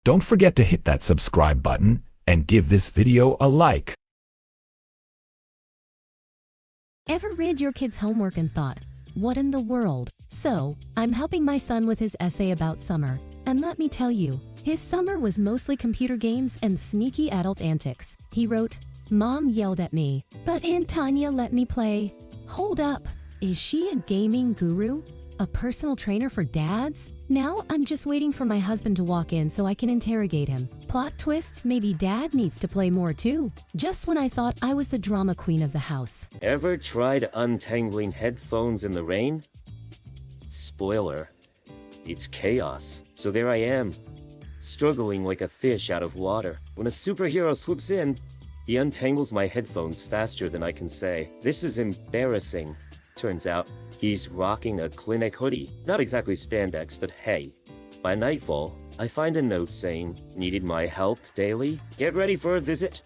Don't forget to hit that subscribe button and give this video a like. Ever read your kid's homework and thought, what in the world? So, I'm helping my son with his essay about summer, and let me tell you, his summer was mostly computer games and sneaky adult antics. He wrote, "Mom yelled at me, but Aunt Tanya let me play." Hold up, is she a gaming guru? A personal trainer for dads? Now I'm just waiting for my husband to walk in so I can interrogate him. Plot twist, maybe dad needs to play more too. Just when I thought I was the drama queen of the house. Ever tried untangling headphones in the rain? Spoiler, it's chaos. So there I am, struggling like a fish out of water. When a superhero swoops in, he untangles my headphones faster than I can say. This is embarrassing. Turns out, he's rocking a clinic hoodie. Not exactly spandex, but hey. By nightfall, I find a note saying, "Needed my help daily? Get ready for a visit."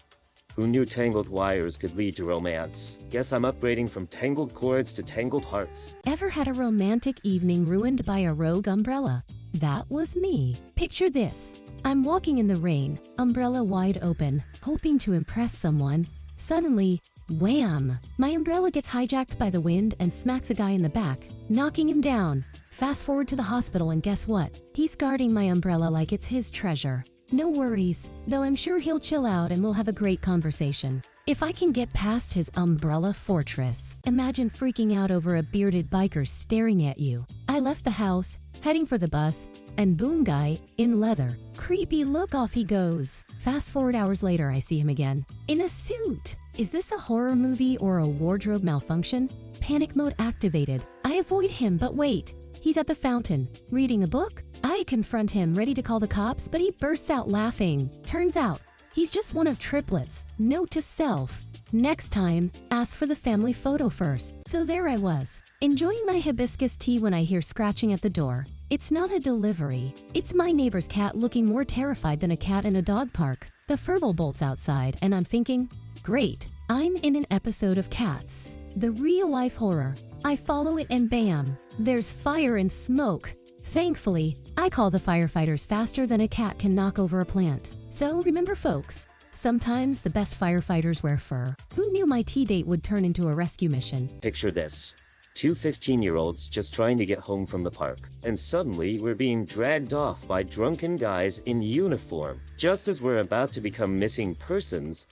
Who knew tangled wires could lead to romance? Guess I'm upgrading from tangled cords to tangled hearts. Ever had a romantic evening ruined by a rogue umbrella? That was me. Picture this. I'm walking in the rain, umbrella wide open, hoping to impress someone. Suddenly, wham! My umbrella gets hijacked by the wind and smacks a guy in the back, knocking him down. Fast forward to the hospital and guess what? He's guarding my umbrella like it's his treasure. No worries, though I'm sure he'll chill out and we'll have a great conversation. If I can get past his umbrella fortress, imagine freaking out over a bearded biker staring at you. I left the house, heading for the bus, and boom guy, in leather. Creepy look, off he goes. Fast forward hours later, I see him again. In a suit! Is this a horror movie or a wardrobe malfunction? Panic mode activated. I avoid him, but wait. He's at the fountain, reading a book? I confront him, ready to call the cops, but he bursts out laughing. Turns out, he's just one of triplets. Note to self. Next time, ask for the family photo first. So there I was, enjoying my hibiscus tea when I hear scratching at the door. It's not a delivery. It's my neighbor's cat looking more terrified than a cat in a dog park. The furball bolts outside, and I'm thinking, great, I'm in an episode of Cats. The real-life horror. I follow it and bam, there's fire and smoke. Thankfully, I call the firefighters faster than a cat can knock over a plant. So remember folks, sometimes the best firefighters wear fur. Who knew my tea date would turn into a rescue mission? Picture this. Two 15-year-olds just trying to get home from the park. And suddenly, we're being dragged off by drunken guys in uniform. Just as we're about to become missing persons,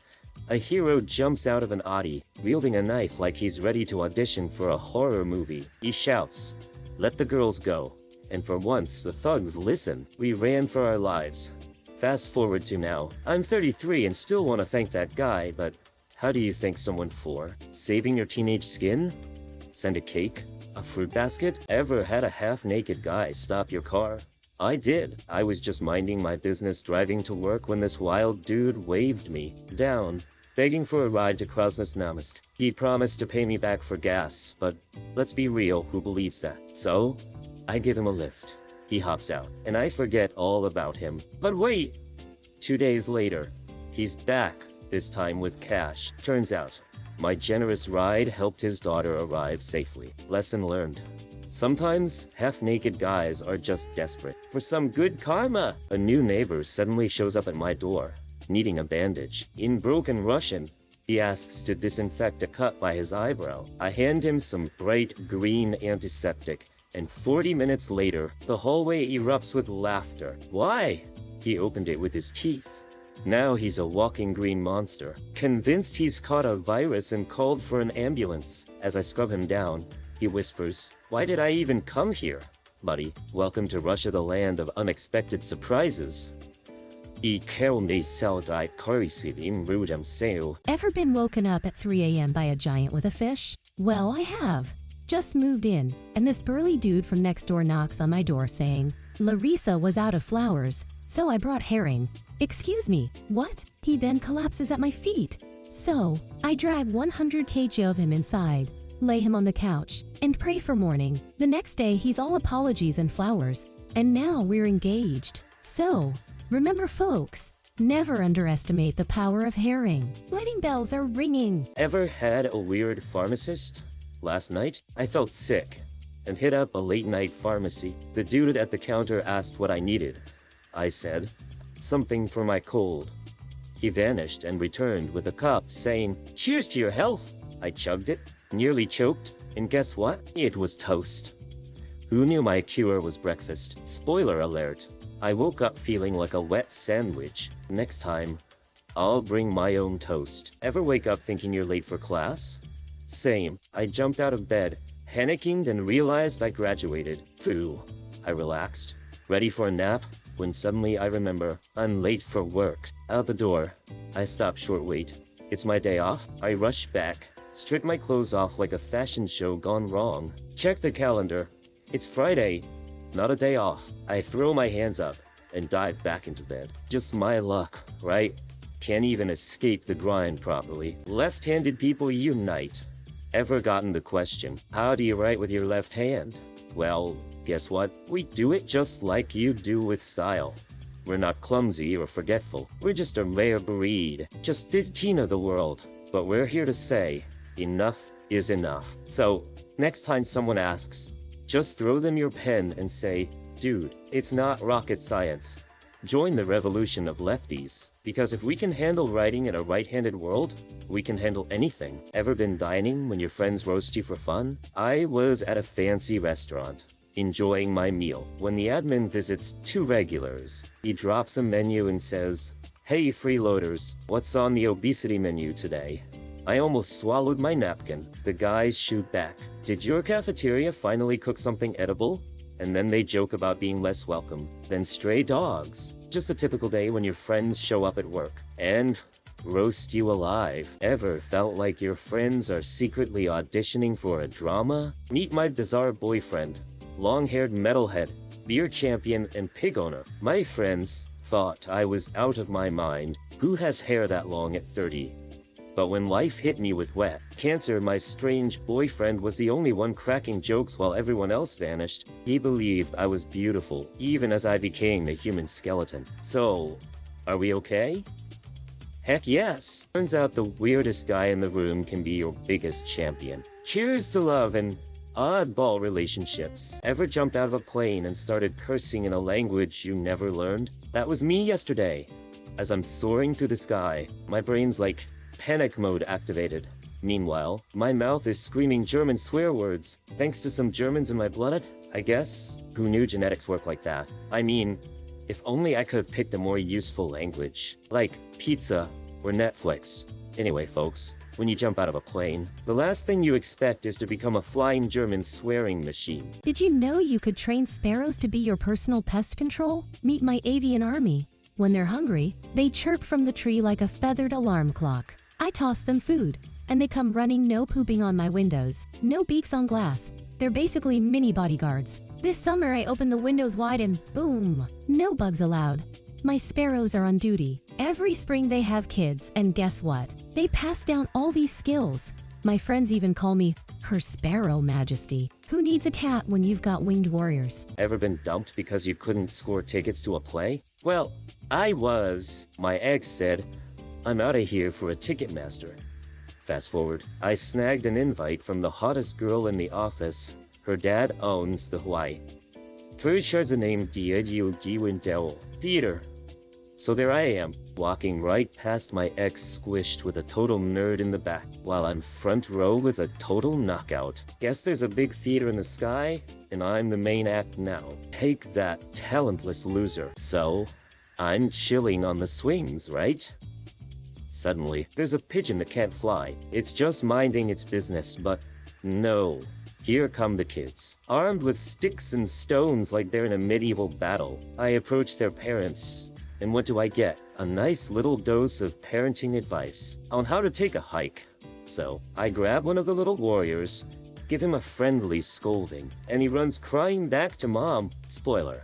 a hero jumps out of an Audi, wielding a knife like he's ready to audition for a horror movie. He shouts, "Let the girls go." And for once, the thugs listen. We ran for our lives. Fast forward to now. I'm 33 and still want to thank that guy, but how do you thank someone for? Saving your teenage skin? Send a cake? A fruit basket? Ever had a half-naked guy stop your car? I did. I was just minding my business driving to work when this wild dude waved me down, begging for a ride to Krasnosnamensk. He promised to pay me back for gas, but let's be real, who believes that? So, I give him a lift. He hops out, and I forget all about him. But wait! 2 days later, he's back, this time with cash. Turns out, my generous ride helped his daughter arrive safely. Lesson learned. Sometimes, half-naked guys are just desperate for some good karma. A new neighbor suddenly shows up at my door, needing a bandage. In broken Russian, he asks to disinfect a cut by his eyebrow. I hand him some bright green antiseptic, and 40 minutes later, the hallway erupts with laughter. Why? He opened it with his teeth. Now he's a walking green monster, convinced he's caught a virus and called for an ambulance. As I scrub him down, he whispers, "Why did I even come here? Buddy, welcome to Russia, the land of unexpected surprises." Ever been woken up at 3 a.m. by a giant with a fish? Well, I have. Just moved in, and this burly dude from next door knocks on my door saying, "Larissa was out of flowers, so I brought herring." Excuse me, what? He then collapses at my feet. So, I drag 100 kg of him inside, lay him on the couch, and pray for morning. The next day, he's all apologies and flowers, and now we're engaged. So, remember folks, never underestimate the power of herring. Wedding bells are ringing. Ever had a weird pharmacist? Last night, I felt sick and hit up a late-night pharmacy. The dude at the counter asked what I needed. I said, something for my cold." He vanished and returned with a cup, saying, "Cheers to your health." I chugged it, nearly choked, and guess what? It was toast. Who knew my cure was breakfast? Spoiler alert. I woke up feeling like a wet sandwich. Next time, I'll bring my own toast. Ever wake up thinking you're late for class? Same. I jumped out of bed, panicking, and realized I graduated. Phew. I relaxed, ready for a nap, when suddenly I remember I'm late for work. Out the door. I stop short. Wait. It's my day off? I rush back, strip my clothes off like a fashion show gone wrong. Check the calendar. It's Friday, not a day off. I throw my hands up and dive back into bed. Just my luck, right? Can't even escape the grind properly. Left-handed people unite. Ever gotten the question, how do you write with your left hand? Well, guess what? We do it just like you do with style. We're not clumsy or forgetful. We're just a rare breed. Just 15 of the world. But we're here to say, enough is enough. So, next time someone asks, just throw them your pen and say, "Dude, it's not rocket science." Join the revolution of lefties. Because if we can handle writing in a right-handed world, we can handle anything. Ever been dining when your friends roast you for fun? I was at a fancy restaurant, enjoying my meal, when the admin visits two regulars. He drops a menu and says, "Hey freeloaders, what's on the obesity menu today?" I almost swallowed my napkin. The guys shoot back, "Did your cafeteria finally cook something edible?" And then they joke about being less welcome than stray dogs. Just a typical day when your friends show up at work and roast you alive. Ever felt like your friends are secretly auditioning for a drama? Meet my bizarre boyfriend, long-haired metalhead, beer champion, and pig owner. My friends thought I was out of my mind. Who has hair that long at 30? But when life hit me with wet cancer, my strange boyfriend was the only one cracking jokes while everyone else vanished. He believed I was beautiful, even as I became the human skeleton. So, are we okay? Heck yes! Turns out the weirdest guy in the room can be your biggest champion. Cheers to love and oddball relationships. Ever jumped out of a plane and started cursing in a language you never learned? That was me yesterday. As I'm soaring through the sky, my brain's like, panic mode activated. Meanwhile, my mouth is screaming German swear words, thanks to some Germans in my blood, I guess? Who knew genetics work like that? I mean, if only I could have picked a more useful language, like pizza or Netflix. Anyway, folks, when you jump out of a plane, the last thing you expect is to become a flying German swearing machine. Did you know you could train sparrows to be your personal pest control? Meet my avian army. When they're hungry, they chirp from the tree like a feathered alarm clock. I toss them food, and they come running, no pooping on my windows, no beaks on glass. They're basically mini bodyguards. This summer I opened the windows wide and boom, no bugs allowed. My sparrows are on duty. Every spring they have kids, and guess what? They pass down all these skills. My friends even call me her Sparrow Majesty. Who needs a cat when you've got winged warriors? Ever been dumped because you couldn't score tickets to a play? Well, I was. My ex said, "I'm out of here for a Ticketmaster." Fast forward, I snagged an invite from the hottest girl in the office. Her dad owns the Hawaii Theater. So there I am, walking right past my ex squished with a total nerd in the back, while I'm front row with a total knockout. Guess there's a big theater in the sky, and I'm the main act now. Take that, talentless loser. So, I'm chilling on the swings, right? Suddenly, there's a pigeon that can't fly. It's just minding its business, but no. Here come the kids, armed with sticks and stones like they're in a medieval battle. I approach their parents, and what do I get? A nice little dose of parenting advice on how to take a hike. So, I grab one of the little warriors, give him a friendly scolding, and he runs crying back to mom. Spoiler,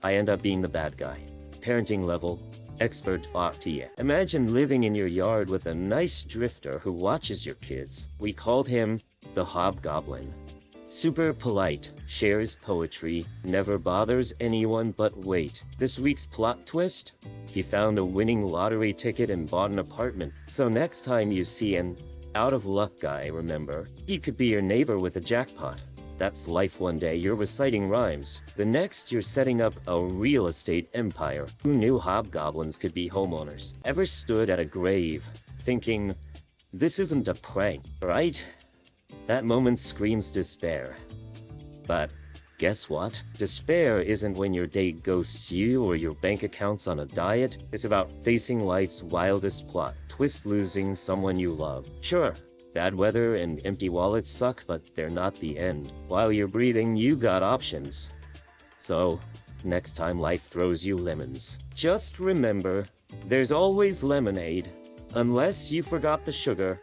I end up being the bad guy. Parenting level, expert RT. Imagine living in your yard with a nice drifter who watches your kids. We called him the Hobgoblin. Super polite, shares poetry, never bothers anyone. But wait, this week's plot twist? He found a winning lottery ticket and bought an apartment. So next time you see an out of luck guy, remember, he could be your neighbor with a jackpot. That's life. One day you're reciting rhymes. The next you're setting up a real estate empire. Who knew hobgoblins could be homeowners? Ever stood at a grave thinking, this isn't a prank, right? That moment screams despair. But guess what? Despair isn't when your date ghosts you or your bank account's on a diet. It's about facing life's wildest plot, twist losing someone you love. Sure, bad weather and empty wallets suck, but they're not the end. While you're breathing, you got options. So, next time life throws you lemons, just remember, there's always lemonade, unless you forgot the sugar.